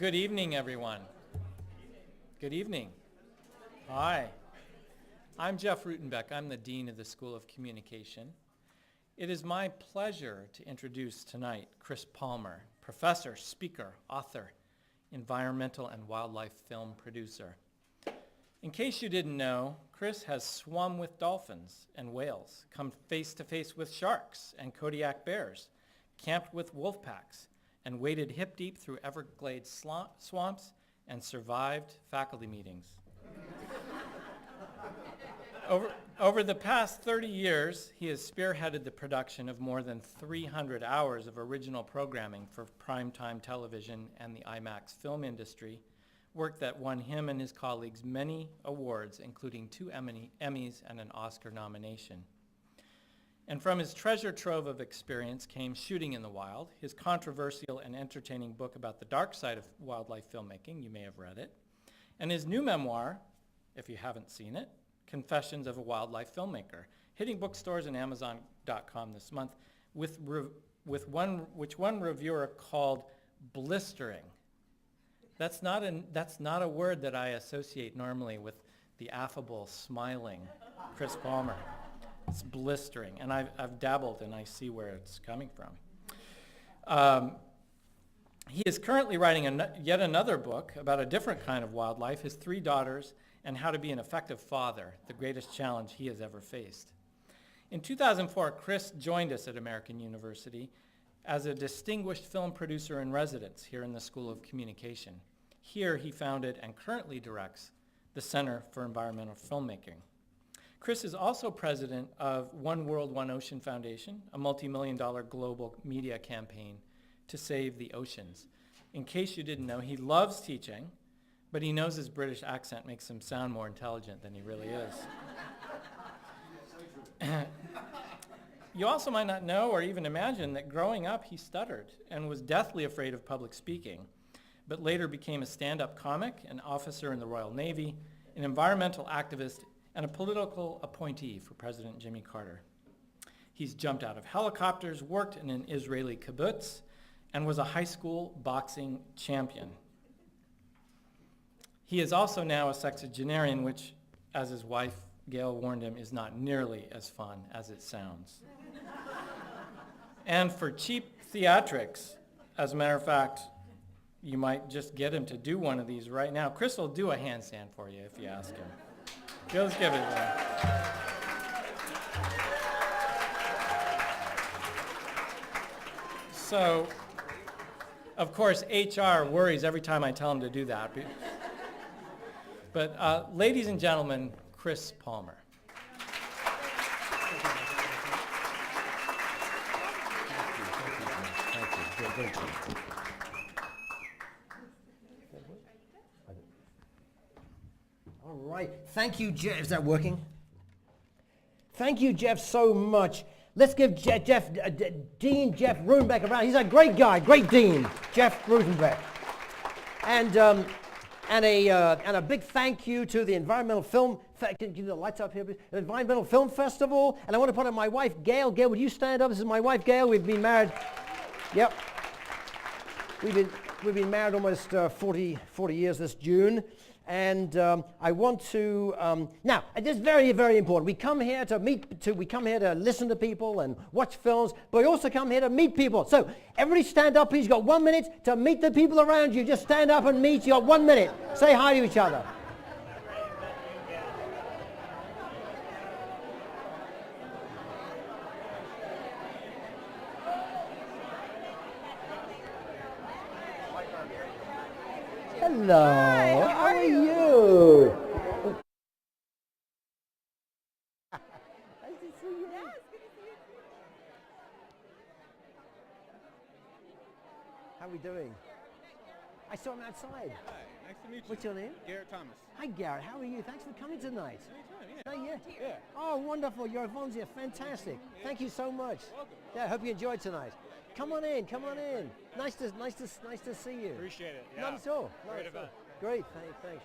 Good evening, everyone. Good evening. Hi. I'm Jeff Rutenbeck. I'm the Dean of the School of Communication. It is my pleasure to introduce tonight Chris Palmer, professor, speaker, author, environmental and wildlife film producer. In case you didn't know, Chris has swum with dolphins and whales, come face to face with sharks and Kodiak bears, camped with wolf packs, and waded hip deep through Everglades swamps and survived faculty meetings. Over the past 30 years, he has spearheaded the production of more than 300 hours of original programming for primetime television and the IMAX film industry, work that won him and his colleagues many awards, including 2 Emmys and an Oscar nomination. And from his treasure trove of experience came Shooting in the Wild, his controversial and entertaining book about the dark side of wildlife filmmaking. You may have read it. And his new memoir, if you haven't seen it, Confessions of a Wildlife Filmmaker, hitting bookstores and Amazon.com this month, which one reviewer called blistering. That's not a word that I associate normally with the affable, smiling Chris Palmer. It's blistering, and I've dabbled and I see where it's coming from. He is currently writing yet another book about a different kind of wildlife, his 3 daughters, and how to be an effective father, the greatest challenge he has ever faced. In 2004, Chris joined us at American University as a distinguished film producer in residence here in the School of Communication. Here he founded and currently directs the Center for Environmental Filmmaking. Chris is also president of One World, One Ocean Foundation, a multi-million-dollar global media campaign to save the oceans. In case you didn't know, he loves teaching, but he knows his British accent makes him sound more intelligent than he really is. You also might not know or even imagine that growing up he stuttered and was deathly afraid of public speaking, but later became a stand-up comic, an officer in the Royal Navy, an environmental activist, and a political appointee for President Jimmy Carter. He's jumped out of helicopters, worked in an Israeli kibbutz, and was a high school boxing champion. He is also now a sexagenarian, which, as his wife Gail warned him, is not nearly as fun as it sounds. And for cheap theatrics, as a matter of fact, you might just get him to do one of these right now. Chris will do a handstand for you if you ask him. Let's give it one. So, of course, HR worries every time I tell him to do that. But ladies and gentlemen, Chris Palmer. Thank you. All right. Thank you, Jeff. Is that working? Thank you, Jeff, so much. Let's give Dean Jeff Rutenbeck a round. He's a great guy, great dean, Jeff Rutenbeck. And a big thank you to the Environmental Film, can you the lights up here, please? The Environmental Film Festival. And I want to put on my wife, Gail. Gail, would you stand up? This is my wife, Gail. We've been married. Yep. We've been married almost 40 years this June. And I want to now. This is very, very important. We come here to we come here to listen to people and watch films, but we also come here to meet people. So everybody stand up, please. You got 1 minute to meet the people around you. Just stand up and meet. You got 1 minute. Say hi to each other. Hello. Hi, how are you? Nice to see you. Yeah, it's good to see you too. How are we doing? I saw him outside. Hi, nice to meet you. What's your name? Garrett Thomas. Hi, Garrett. How are you? Thanks for coming tonight. Anytime, yeah. Oh, yeah. Oh, wonderful. You're volunteer. Fantastic. Thank you so much. Welcome. Yeah, I hope you enjoyed tonight. Come on in. Come on in. Nice to see you. Appreciate it. Yeah. Not at all. Great event. Great. Thanks.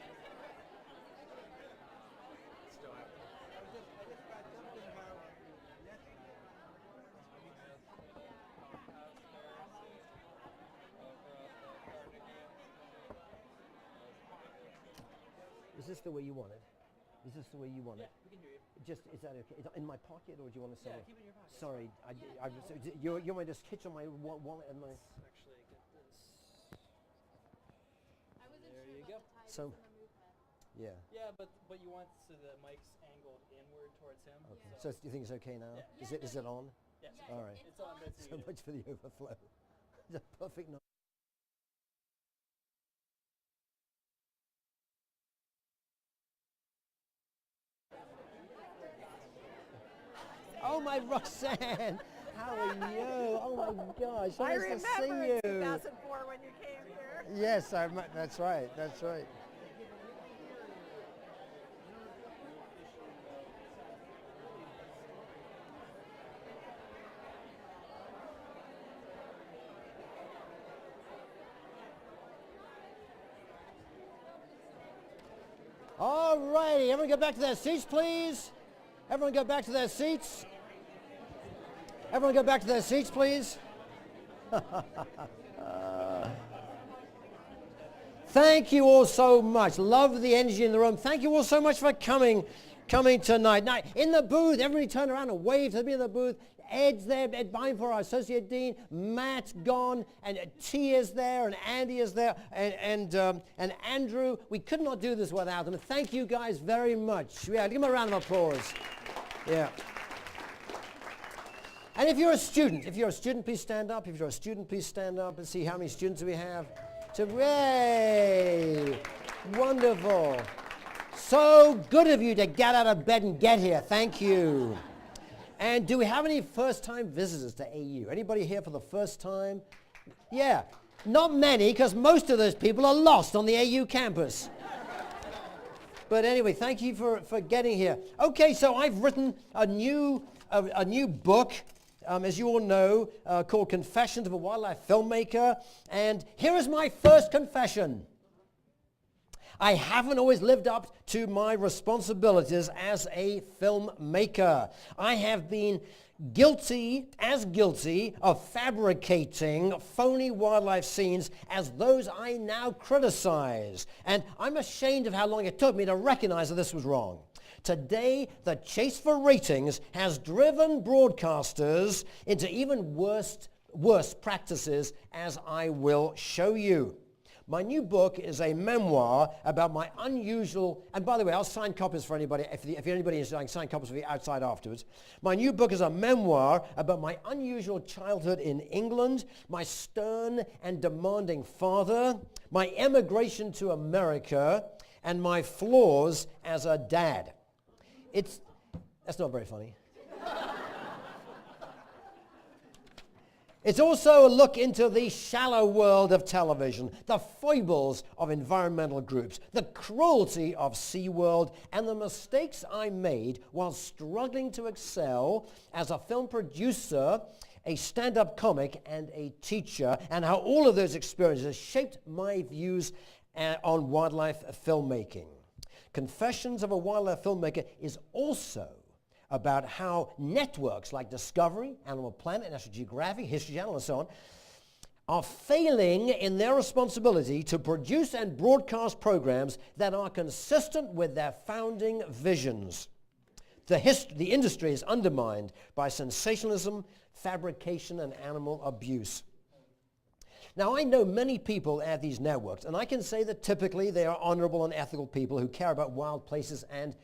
this the way you want it? Is this the way you want it? We can hear you. Just, is that okay? Is it in my pocket, or do you want to sell it? Keep it in your pocket. Sorry, you want me to just hitch on my wallet and my... Actually, get this. I wasn't There sure you about go. the So- tightness and the movement. Yeah. Yeah, but you want so the mic's angled inward towards him. Okay. Yeah. So do you think it's okay now? Yeah. Is it on? Yes. Yeah, All right. It's on, but it's So muted. much for the overflow. It's a perfect night. Oh my Roxanne, how are you? Oh my gosh, so I nice to remember see in you. 2004 when you came here. Yes, that's right, that's right. All righty, everyone go back to their seats, please. Everyone go back to their seats. Everyone go back to their seats, please. Thank you all so much. Love the energy in the room. Thank you all so much for coming tonight. Now, in the booth, everybody turn around and wave to me in the booth. Ed's there, Ed Bindfor, our Associate Dean. Matt's gone, and T is there, and Andy is there, and Andrew. We could not do this without them. Thank you guys very much. Yeah, give them a round of applause. Yeah. And if you're a student, please stand up. If you're a student, please stand up. Let's see how many students we have. Hooray! Wonderful. So good of you to get out of bed and get here. Thank you. And do we have any first-time visitors to AU? Anybody here for the first time? Yeah. Not many, because most of those people are lost on the AU campus. But anyway, thank you for getting here. Okay, so I've written a new book, as you all know, called Confessions of a Wildlife Filmmaker. And here is my first confession. I haven't always lived up to my responsibilities as a filmmaker. I have been guilty of fabricating phony wildlife scenes as those I now criticize. And I'm ashamed of how long it took me to recognize that this was wrong. Today, the chase for ratings has driven broadcasters into even worse practices, as I will show you. My new book is a memoir about my unusual, and by the way, I'll sign copies for anybody, if anybody is saying sign copies for the outside afterwards. My new book is a memoir about my unusual childhood in England, my stern and demanding father, my emigration to America, and my flaws as a dad. That's not very funny. It's also a look into the shallow world of television, the foibles of environmental groups, the cruelty of SeaWorld, and the mistakes I made while struggling to excel as a film producer, a stand-up comic, and a teacher, and how all of those experiences shaped my views on wildlife filmmaking. Confessions of a Wildlife Filmmaker is also about how networks like Discovery, Animal Planet, National Geographic, History Channel, and so on, are failing in their responsibility to produce and broadcast programs that are consistent with their founding visions. The industry is undermined by sensationalism, fabrication, and animal abuse. Now, I know many people at these networks, and I can say that typically they are honorable and ethical people who care about wild places and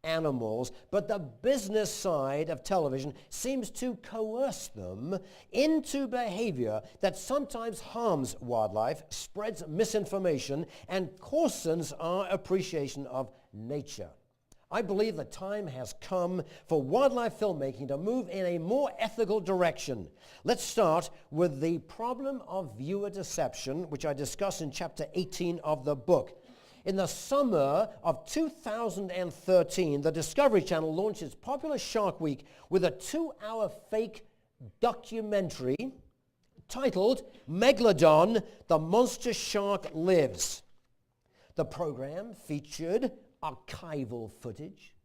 animals, but the business side of television seems to coerce them into behavior that sometimes harms wildlife, spreads misinformation, and coarsens our appreciation of nature. I believe the time has come for wildlife filmmaking to move in a more ethical direction. Let's start with the problem of viewer deception, which I discuss in chapter 18 of the book. In the summer of 2013, the Discovery Channel launched its popular Shark Week with a 2-hour fake documentary titled Megalodon, the Monster Shark Lives. The program featured archival footage,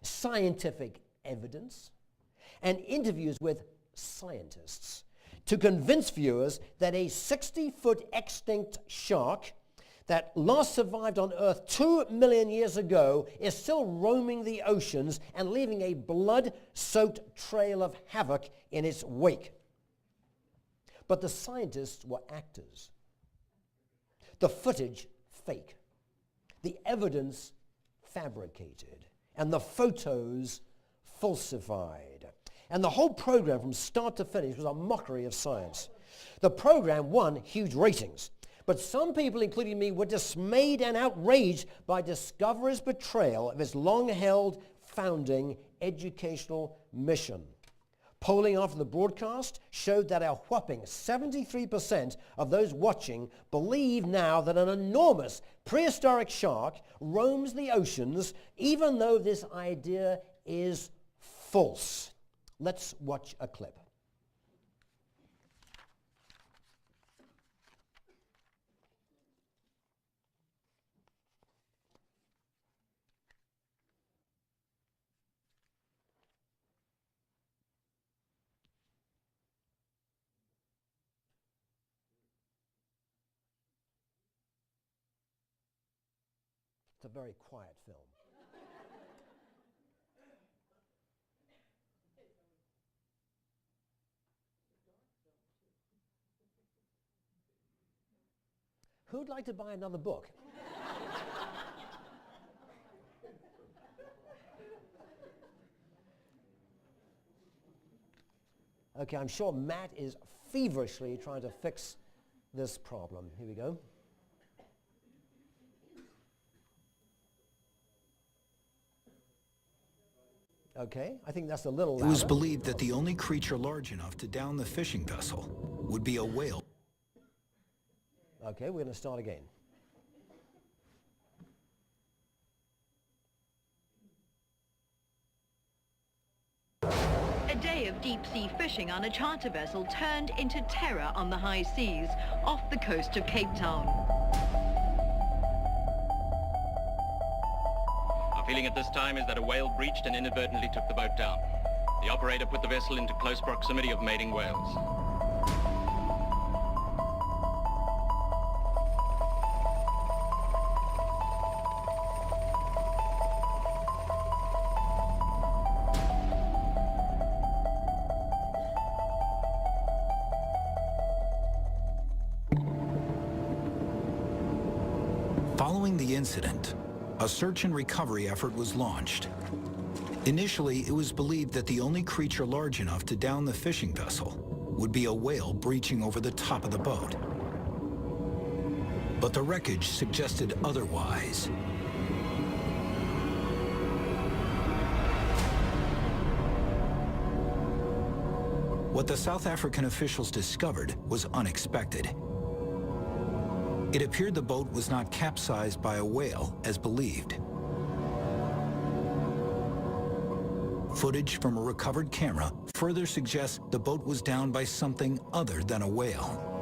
scientific evidence, and interviews with scientists to convince viewers that a 60-foot extinct shark that last survived on Earth 2 million years ago is still roaming the oceans and leaving a blood-soaked trail of havoc in its wake. But the scientists were actors. The footage, fake. The evidence, fabricated. And the photos, falsified. And the whole program from start to finish was a mockery of science. The program won huge ratings. But some people, including me, were dismayed and outraged by Discovery's betrayal of its long-held founding educational mission. Polling after the broadcast showed that a whopping 73% of those watching believe now that an enormous prehistoric shark roams the oceans, even though this idea is false. Let's watch a clip. It's a very quiet film. Who'd like to buy another book? Okay, I'm sure Matt is feverishly trying to fix this problem. Here we go. Okay, I think that's a little louder. It was believed that the only creature large enough to down the fishing vessel would be a whale. Okay, we're going to start again. A day of deep-sea fishing on a charter vessel turned into terror on the high seas off the coast of Cape Town. Our feeling at this time is that a whale breached and inadvertently took the boat down. The operator put the vessel into close proximity of mating whales. Following the incident, a search and recovery effort was launched. Initially, it was believed that the only creature large enough to down the fishing vessel would be a whale breaching over the top of the boat. But the wreckage suggested otherwise. What the South African officials discovered was unexpected. It appeared the boat was not capsized by a whale, as believed. Footage from a recovered camera further suggests the boat was downed by something other than a whale.